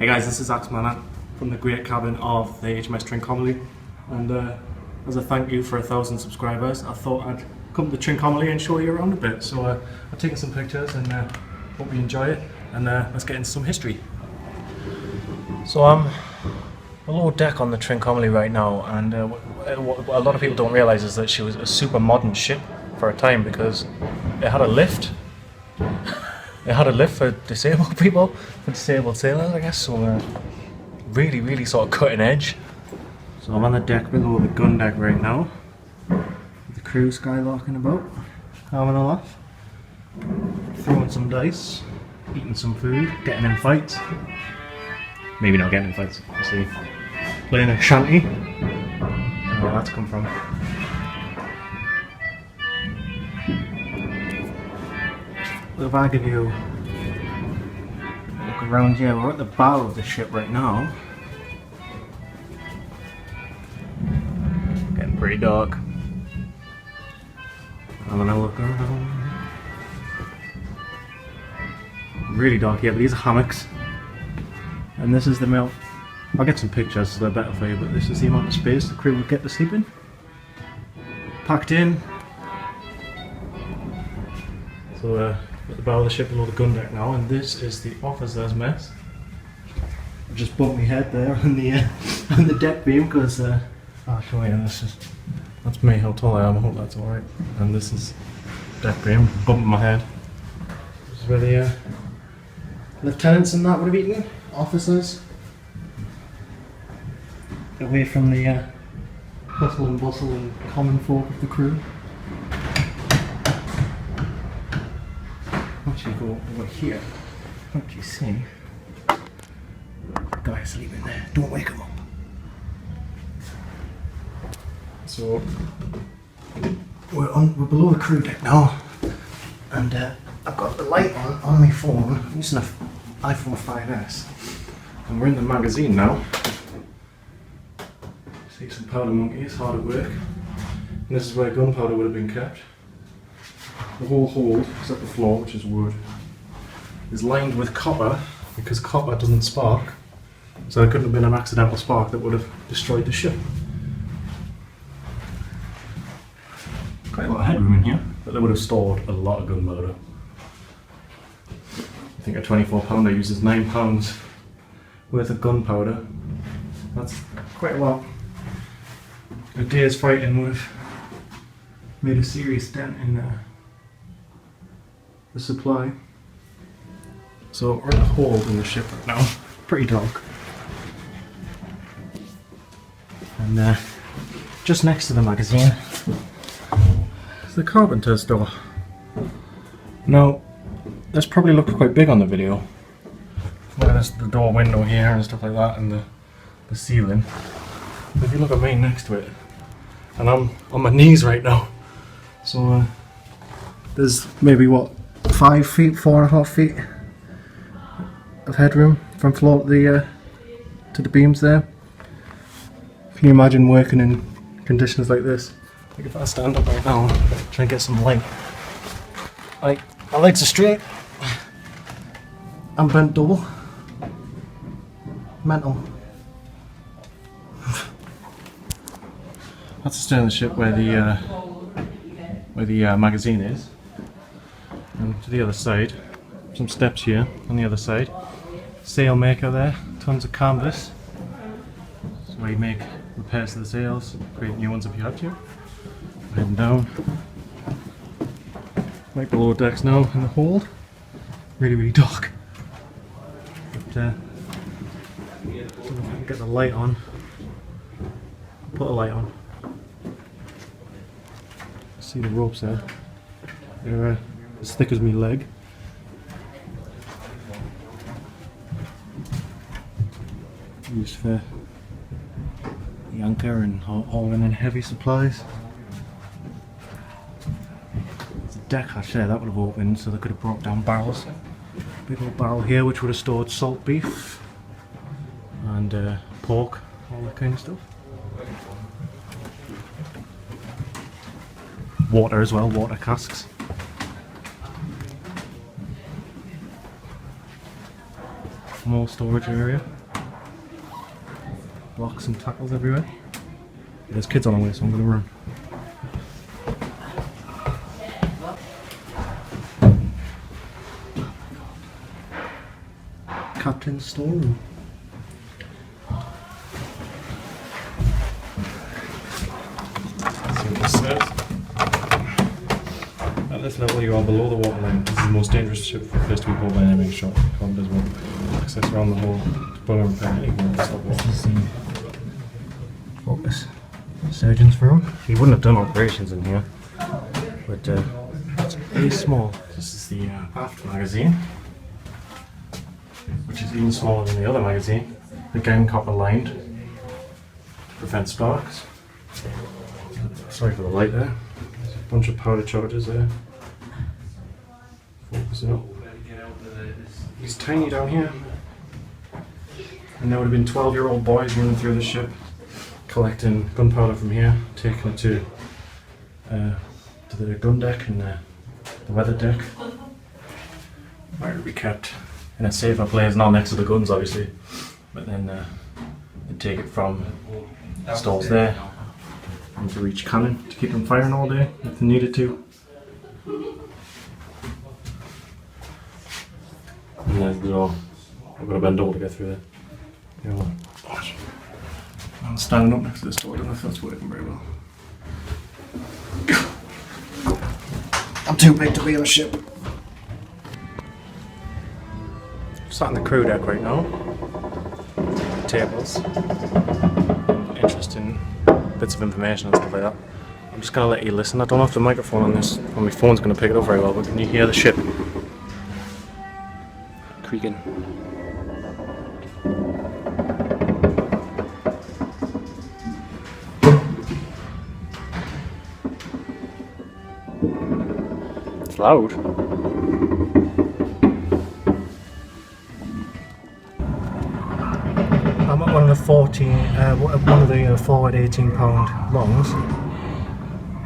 Hey guys, this is Axman from the great cabin of the HMS Trincomalee, and as a thank you for 1,000 subscribers, I thought I'd come to Trincomalee and show you around a bit. So I've taken some pictures and hope you enjoy it, and let's get into some history. So I'm below deck on the Trincomalee right now, and what a lot of people don't realise is that she was a super modern ship for a time, because it had a lift. It had a lift for disabled people, for disabled sailors, I guess, so really sort of cutting edge. So I'm on the deck below the gun deck right now, with the crew skylarking about, having a laugh, throwing some dice, eating some food, getting in fights. Maybe not getting in fights, we'll see. Playing a shanty. I don't know where that's come from. If I give you a look around here, we're at the bow of the ship right now. Getting pretty dark. I'm gonna look around. Really dark here, but these are hammocks. And this is the amount. I'll get some pictures so they're better for you, but this is the amount of space the crew would get to sleep in. Packed in. So at the bow of the ship below the gun deck now, and this is the officer's mess. I've just bumped my head there on the deck beam because I'll show you. That's me, how tall I am. I hope that's alright. And this is deck beam, bumping my head. This is where the lieutenants and that would have eaten. Officers, away from the hustle and bustle and common folk of the crew. Once you go over here, what you see, the guy sleeping there, don't wake him up. So we're below the crew deck now, and I've got the light on my phone. I'm using an iPhone 5S, and we're in the magazine now. See some powder monkeys hard at work, and this is where gunpowder would have been kept. The whole hold, except the floor, which is wood, is lined with copper, because copper doesn't spark, so there couldn't have been an accidental spark that would have destroyed the ship. Quite a lot of headroom in here, but they would have stored a lot of gunpowder. I think a 24 pounder uses 9 pounds worth of gunpowder. That's quite a lot. A day's fighting would have made a serious dent in the supply. So we're in the hold in the ship right now, pretty dark. And just next to the magazine is the carpenter's door. Now, this probably looked quite big on the video. Look at this, the door window here and stuff like that, and the ceiling. But if you look at me next to it, and I'm on my knees right now, so there's maybe what, 5 feet, 4.5 feet of headroom from floor to the beams there. Can you imagine working in conditions like this? Like if I stand up right now, try and get some light. Like, my legs are straight. I'm bent double. Mental. That's the stern of the ship where the magazine is. And to the other side, some steps here on the other side. Sail maker there, tons of canvas. That's where you make repairs to the sails, create new ones if you have to. Heading down. Right below decks now in the hold. Really dark. But don't know if I can get the light on. Put a light on. See the ropes there. They're as thick as my leg. Used for the anchor and hauling in heavy supplies. There's a deck hatch there that would have opened, so they could have brought down barrels. Big old barrel here which would have stored salt beef and pork, all that kind of stuff. Water as well, water casks. More storage area. Blocks and tackles everywhere. There's kids on the way, so I'm going to run. Captain's storeroom. See what this says. At this level you are below the waterline. This is the most dangerous ship for fish to be pulled by an enemy shot. Combat as well. Access around the hull to pull and repair any water to stop water. This is the focus. Surgeon's room. He wouldn't have done operations in here, but it's very small. This is the aft magazine, which is even smaller than the other magazine. Again, copper lined to prevent sparks. Sorry for the light there. There's a bunch of powder charges there. Focus it up. He's tiny down here. And there would have been 12-year-old boys running through the ship, collecting gunpowder from here, taking it to the gun deck and the weather deck, where it would be kept in a safer place, not next to the guns obviously, but then they'd take it from stalls there into each cannon to keep them firing all day if they needed to. And there's the door. I've got to bend over to get through there. I'm standing up next to this door, I don't know if that's working very well. I'm too big to be on a ship. Sat on the crew deck right now. Tables. Interesting bits of information and stuff like that. I'm just going to let you listen. I don't know if the microphone on this, on my phone's going to pick it up very well, but can you hear the ship creaking? It's loud. I'm at one of the forward 18-pound longs,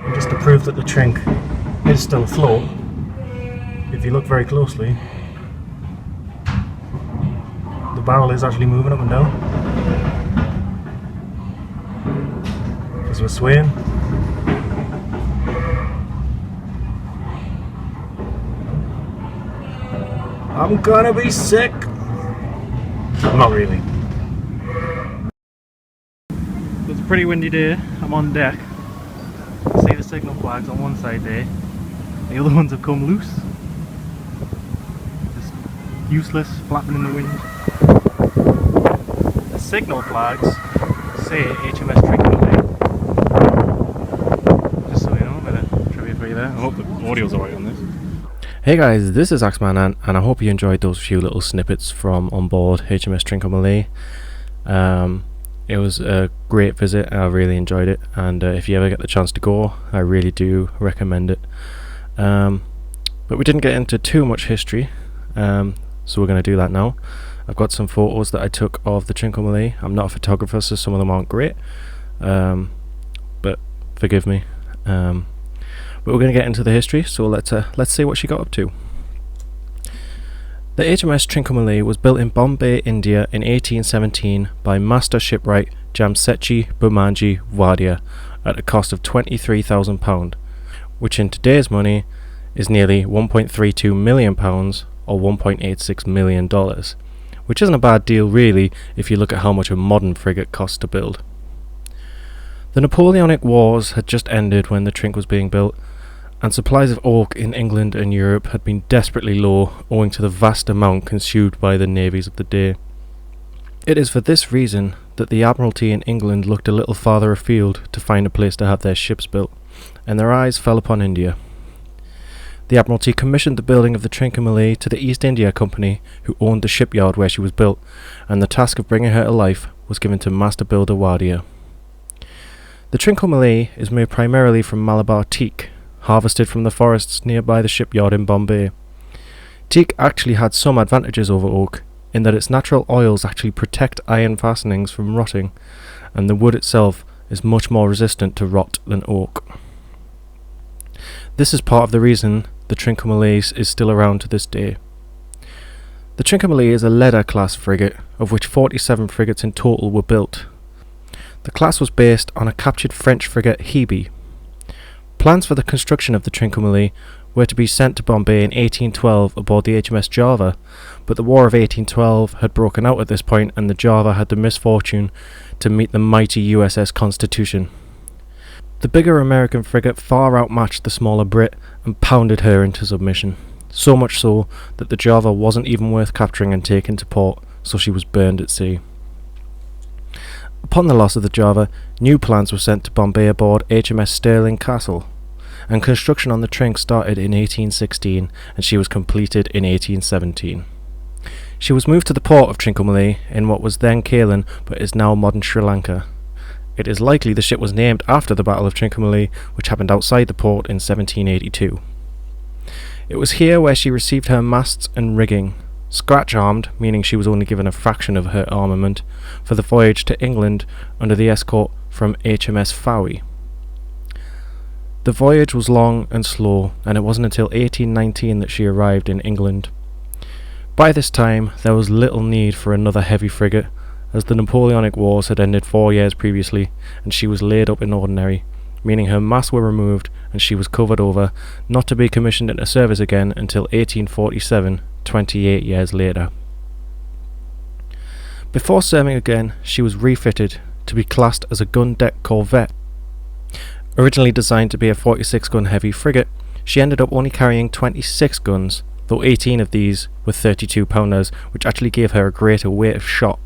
and just to prove that the Trink is still afloat, if you look very closely, the barrel is actually moving up and down because we're swaying. I'm gonna be sick. Not really. It's a pretty windy day. I'm on deck. See the signal flags on one side there. The other ones have come loose. Just useless, flapping in the wind. The signal flags say HMS Trincomalee. Just so you know, a bit of trivia for you there. I hope the audio's alright on this. Hey guys, this is Axeman and I hope you enjoyed those few little snippets from on board HMS Trincomalee. It was a great visit, I really enjoyed it, and if you ever get the chance to go, I really do recommend it. But we didn't get into too much history, so we're going to do that now. I've got some photos that I took of the Trincomalee. I'm not a photographer, so some of them aren't great, but forgive me. But we're going to get into the history, so let's see what she got up to. The HMS Trincomalee was built in Bombay, India in 1817 by Master Shipwright Jamsetji Bomanji Wadia at a cost of £23,000, which in today's money is nearly £1.32 million or $1.86 million, which isn't a bad deal really if you look at how much a modern frigate costs to build. The Napoleonic Wars had just ended when the Trink was being built, and supplies of oak in England and Europe had been desperately low owing to the vast amount consumed by the navies of the day. It is for this reason that the Admiralty in England looked a little farther afield to find a place to have their ships built, and their eyes fell upon India. The Admiralty commissioned the building of the Trincomalee to the East India Company, who owned the shipyard where she was built, and the task of bringing her to life was given to Master Builder Wadia. The Trincomalee is made primarily from Malabar teak, harvested from the forests nearby the shipyard in Bombay. Teak actually had some advantages over oak, in that its natural oils actually protect iron fastenings from rotting, and the wood itself is much more resistant to rot than oak. This is part of the reason the Trincomalee is still around to this day. The Trincomalee is a leader-class frigate, of which 47 frigates in total were built. The class was based on a captured French frigate Hebe. Plans for the construction of the Trincomalee were to be sent to Bombay in 1812 aboard the HMS Java, but the War of 1812 had broken out at this point and the Java had the misfortune to meet the mighty USS Constitution. The bigger American frigate far outmatched the smaller Brit and pounded her into submission, so much so that the Java wasn't even worth capturing and taking to port, so she was burned at sea. Upon the loss of the Java, new plans were sent to Bombay aboard HMS Stirling Castle, and construction on the Trink started in 1816 and she was completed in 1817. She was moved to the port of Trincomalee in what was then Ceylon but is now modern Sri Lanka. It is likely the ship was named after the Battle of Trincomalee, which happened outside the port in 1782. It was here where she received her masts and rigging, scratch-armed, meaning she was only given a fraction of her armament, for the voyage to England under the escort from HMS Fowey. The voyage was long and slow, and it wasn't until 1819 that she arrived in England. By this time, there was little need for another heavy frigate, as the Napoleonic Wars had ended 4 years previously, and she was laid up in ordinary, meaning her masts were removed and she was covered over, not to be commissioned into service again until 1847, 28 years later. Before serving again, she was refitted to be classed as a gun-deck corvette. Originally designed to be a 46-gun heavy frigate, she ended up only carrying 26 guns, though 18 of these were 32-pounders, which actually gave her a greater weight of shot.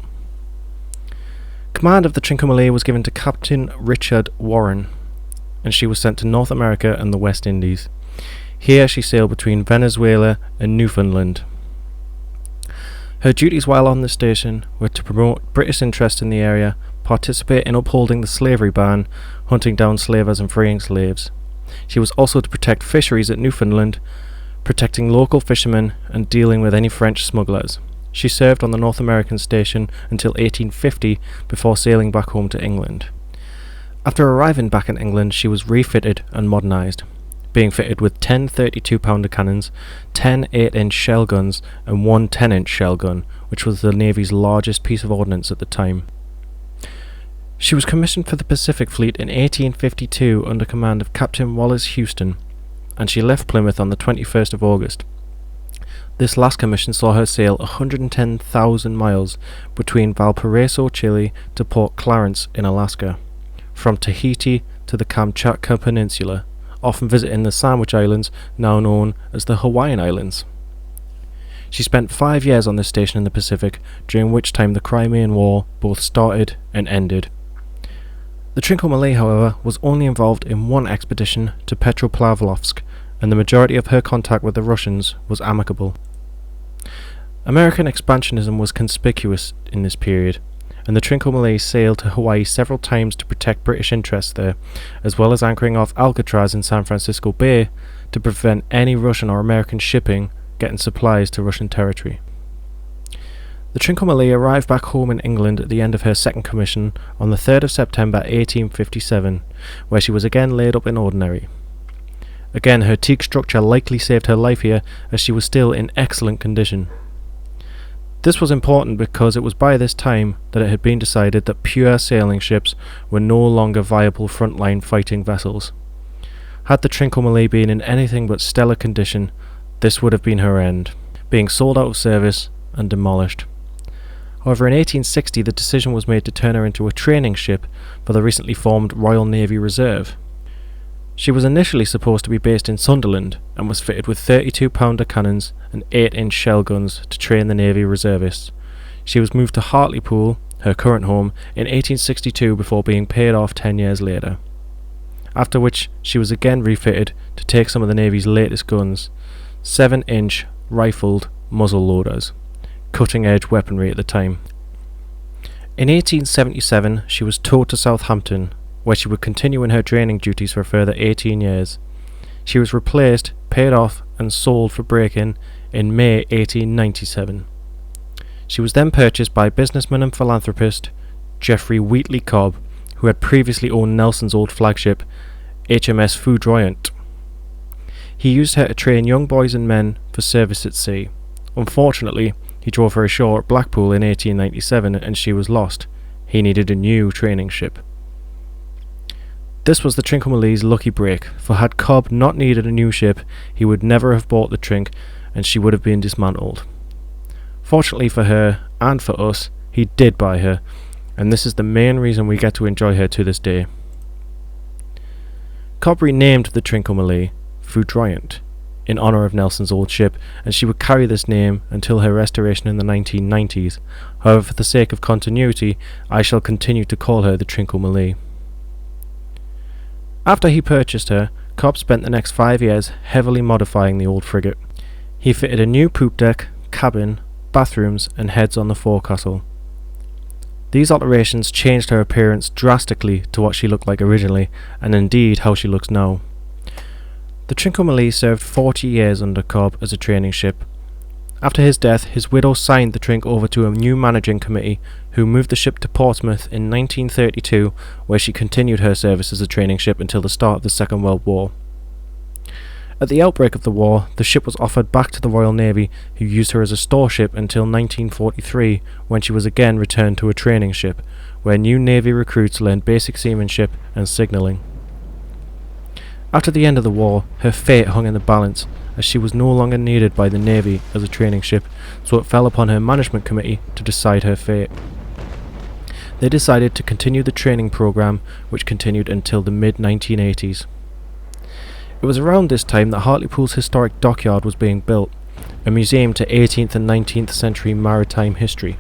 Command of the Trincomalee was given to Captain Richard Warren, and she was sent to North America and the West Indies. Here she sailed between Venezuela and Newfoundland. Her duties while on the station were to promote British interest in the area, participate in upholding the slavery ban, hunting down slavers and freeing slaves. She was also to protect fisheries at Newfoundland, protecting local fishermen and dealing with any French smugglers. She served on the North American station until 1850 before sailing back home to England. After arriving back in England, she was refitted and modernised, being fitted with 10 32-pounder cannons, 10 8-inch shell guns and 1 10-inch shell gun, which was the Navy's largest piece of ordnance at the time. She was commissioned for the Pacific Fleet in 1852 under command of Captain Wallace Houston, and she left Plymouth on the 21st of August. This last commission saw her sail 110,000 miles between Valparaiso, Chile to Port Clarence in Alaska, from Tahiti to the Kamchatka Peninsula, often visiting the Sandwich Islands, now known as the Hawaiian Islands. She spent 5 years on this station in the Pacific, during which time the Crimean War both started and ended. The Trincomalee, however, was only involved in one expedition to Petropavlovsk, and the majority of her contact with the Russians was amicable. American expansionism was conspicuous in this period, and the Trincomalee sailed to Hawaii several times to protect British interests there, as well as anchoring off Alcatraz in San Francisco Bay to prevent any Russian or American shipping getting supplies to Russian territory. The Trincomalee arrived back home in England at the end of her second commission on the 3rd of September 1857, where she was again laid up in ordinary. Again, her teak structure likely saved her life here, as she was still in excellent condition. This was important because it was by this time that it had been decided that pure sailing ships were no longer viable frontline fighting vessels. Had the Trincomalee been in anything but stellar condition, this would have been her end, being sold out of service and demolished. However, in 1860 the decision was made to turn her into a training ship for the recently formed Royal Navy Reserve. She was initially supposed to be based in Sunderland and was fitted with 32-pounder cannons and 8-inch shell guns to train the Navy reservists. She was moved to Hartlepool, her current home, in 1862 before being paid off 10 years later, after which she was again refitted to take some of the Navy's latest guns, 7-inch rifled muzzle loaders, cutting-edge weaponry at the time. In 1877 she was towed to Southampton, where she would continue in her training duties for a further 18 years. She was replaced, paid off and sold for break-in in May 1897. She was then purchased by businessman and philanthropist Geoffrey Wheatley Cobb, who had previously owned Nelson's old flagship HMS Foudroyant. He used her to train young boys and men for service at sea. Unfortunately, he He drove her ashore at Blackpool in 1897 and she was lost. He needed a new training ship. This was the Trincomalee's lucky break, for had Cobb not needed a new ship, he would never have bought the Trinc and she would have been dismantled. Fortunately for her, and for us, he did buy her, and this is the main reason we get to enjoy her to this day. Cobb renamed the Trincomalee Foudroyant in honour of Nelson's old ship, and she would carry this name until her restoration in the 1990s. However, for the sake of continuity, I shall continue to call her the Trincomalee. After he purchased her, Cobb spent the next 5 years heavily modifying the old frigate. He fitted a new poop deck, cabin, bathrooms and heads on the forecastle. These alterations changed her appearance drastically to what she looked like originally, and indeed how she looks now. The Trincomalee served 40 years under Cobb as a training ship. After his death, his widow signed the Trinc over to a new managing committee, who moved the ship to Portsmouth in 1932, where she continued her service as a training ship until the start of the Second World War. At the outbreak of the war, the ship was offered back to the Royal Navy, who used her as a store ship until 1943, when she was again returned to a training ship, where new Navy recruits learned basic seamanship and signalling. After the end of the war, her fate hung in the balance, as she was no longer needed by the Navy as a training ship, so it fell upon her management committee to decide her fate. They decided to continue the training program, which continued until the mid-1980s. It was around this time that Hartlepool's historic dockyard was being built, a museum to 18th and 19th century maritime history.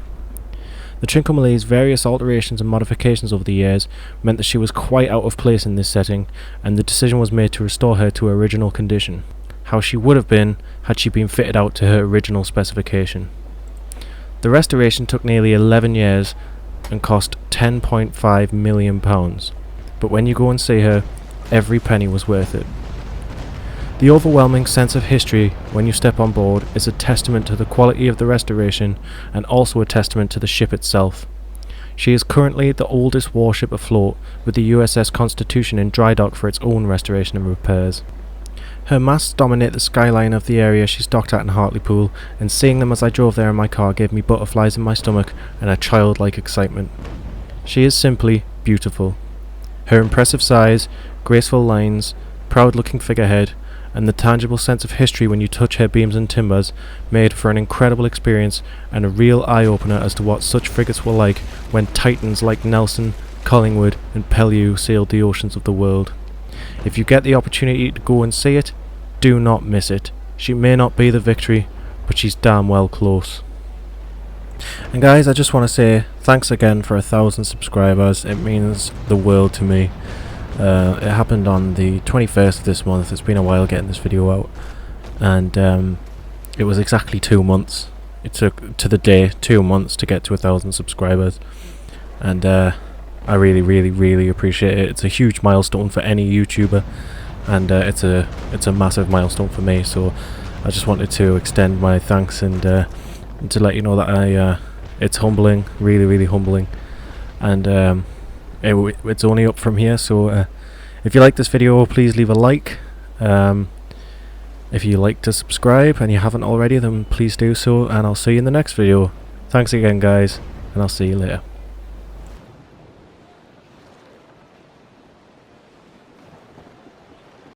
The Trincomalee's various alterations and modifications over the years meant that she was quite out of place in this setting, and the decision was made to restore her to her original condition, how she would have been had she been fitted out to her original specification. The restoration took nearly 11 years and cost £10.5 million, but when you go and see her, every penny was worth it. The overwhelming sense of history when you step on board is a testament to the quality of the restoration and also a testament to the ship itself. She is currently the oldest warship afloat, with the USS Constitution in dry dock for its own restoration and repairs. Her masts dominate the skyline of the area she's docked at in Hartlepool, and seeing them as I drove there in my car gave me butterflies in my stomach and a childlike excitement. She is simply beautiful. Her impressive size, graceful lines, proud-looking figurehead, and the tangible sense of history when you touch her beams and timbers made for an incredible experience and a real eye-opener as to what such frigates were like when titans like Nelson, Collingwood and Pellew sailed the oceans of the world. If you get the opportunity to go and see it, do not miss it. She may not be the victory, but she's damn well close. And guys, I just want to say thanks again for 1,000 subscribers. It means the world to me. It happened on the 21st of this month. It's been a while getting this video out, and it was exactly 2 months. It took to the day 2 months to get to 1,000 subscribers, and I really appreciate it. It's a huge milestone for any YouTuber, and it's a massive milestone for me. So I just wanted to extend my thanks and to let you know that it's humbling, really humbling, and it's only up from here. So if you like this video, please leave a like. If you like to subscribe and you haven't already, then please do so, and I'll see you in the next video. Thanks again guys, and I'll see you later.